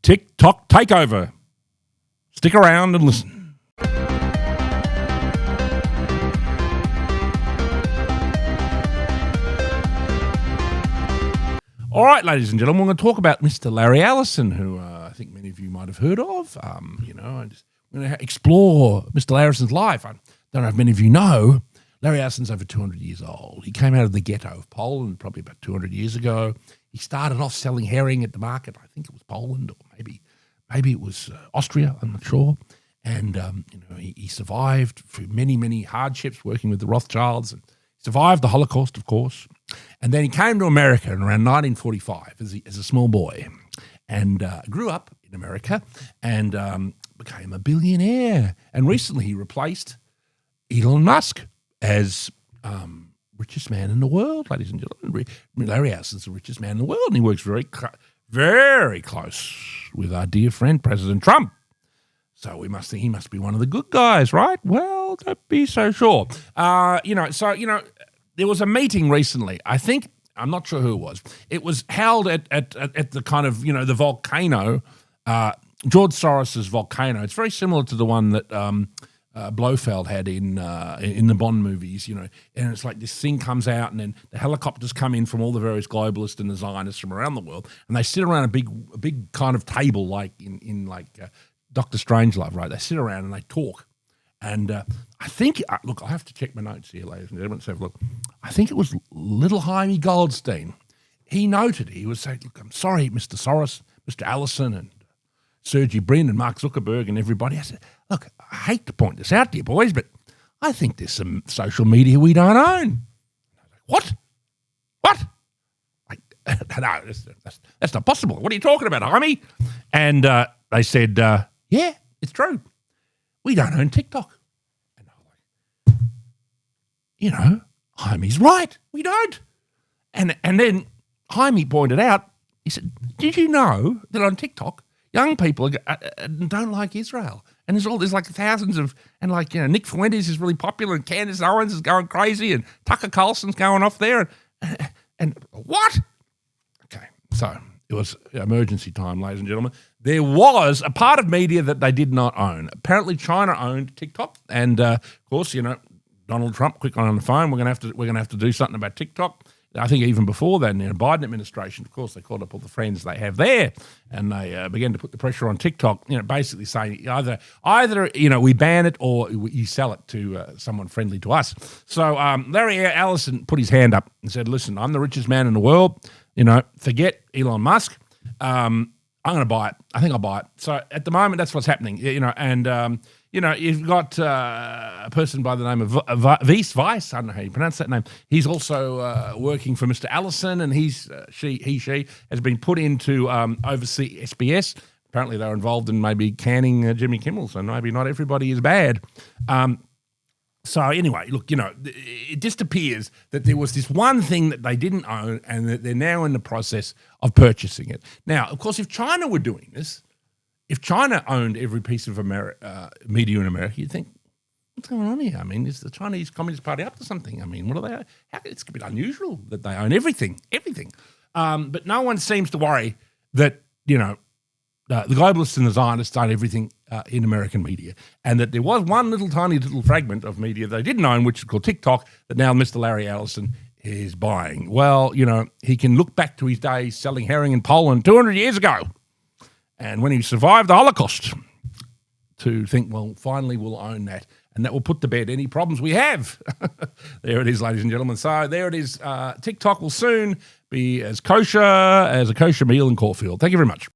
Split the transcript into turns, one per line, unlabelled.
TikTok Takeover. Stick around and listen. All right, ladies and gentlemen, we're going to talk about Mr. Larry Ellison, who I think many of you might have heard of. I'm going to explore Mr. Ellison's life. I don't know if many of you know, Larry Ellison's over 200 years old. He came out of the ghetto of Poland probably about 200 years ago. He started off selling herring at the market. I think it was Poland, or maybe it was Austria. I'm not sure. And he survived through many, many hardships working with the Rothschilds, and survived the Holocaust, of course. And then he came to America in around 1945 as a small boy, and grew up in America and became a billionaire. And recently he replaced Elon Musk as richest man in the world, ladies and gentlemen. Larry Ellison's the richest man in the world, and he works very, very close with our dear friend, President Trump. So we must think he must be one of the good guys, right? Well, don't be so sure. There was a meeting recently. I'm not sure who it was. It was held at the kind of, the volcano, George Soros's volcano. It's very similar to the one that Blofeld had in the Bond movies, and it's like this thing comes out, and then the helicopters come in from all the various globalists and the Zionists from around the world, and they sit around a big kind of table like in Dr. Strangelove, right? They sit around and they talk. And I think, look, I have to check my notes here, ladies and gentlemen. Let's have a look. I think it was little Jaime Goldstein. He was saying, look, I'm sorry, Mr. Soros, Mr. Ellison, and Sergey Brin and Mark Zuckerberg and everybody. I said, look, I hate to point this out to you boys, but I think there's some social media we don't own. What? No, that's not possible. What are you talking about, Jaime? And they said, yeah, it's true. We don't own TikTok. And I'm like, Jaime's right. We don't. And then Jaime pointed out, he said, did you know that on TikTok, young people don't like Israel? And there's like thousands of, and Nick Fuentes is really popular, and Candace Owens is going crazy, and Tucker Carlson's going off there. And what? Okay, so it was emergency time, ladies and gentlemen. There was a part of media that they did not own. Apparently, China owned TikTok, and of course, Donald Trump, quick on the phone. We're gonna have to do something about TikTok. I think even before then, in the Biden administration, of course, they called up all the friends they have there, and they began to put the pressure on TikTok. Basically saying either we ban it or you sell it to someone friendly to us. So Larry Ellison put his hand up and said, "Listen, I'm the richest man in the world. Forget Elon Musk. I'm going to buy it. I think I'll buy it." So at the moment, that's what's happening. You've got a person by the name of Weiss. I don't know how you pronounce that name. He's also working for Mr. Ellison, and she has been put into oversee SBS. Apparently, they're involved in maybe canning Jimmy Kimmel, so maybe not everybody is bad. So anyway, look, it just appears that there was this one thing that they didn't own, and that they're now in the process of purchasing it. Now, of course, if China were doing this, if China owned every piece of media in America, you'd think, what's going on here? I mean, is the Chinese Communist Party up to something? I mean, what are they? It's a bit unusual that they own everything. But no one seems to worry that, the globalists and the Zionists own everything in American media, and that there was one tiny little fragment of media they didn't own, which is called TikTok, that now Mr. Larry Ellison is buying. Well, he can look back to his days selling herring in Poland 200 years ago, and when he survived the Holocaust, to think, well, finally we'll own that, and that will put to bed any problems we have. There it is, ladies and gentlemen. So there it is. TikTok will soon be as kosher as a kosher meal in Caulfield. Thank you very much.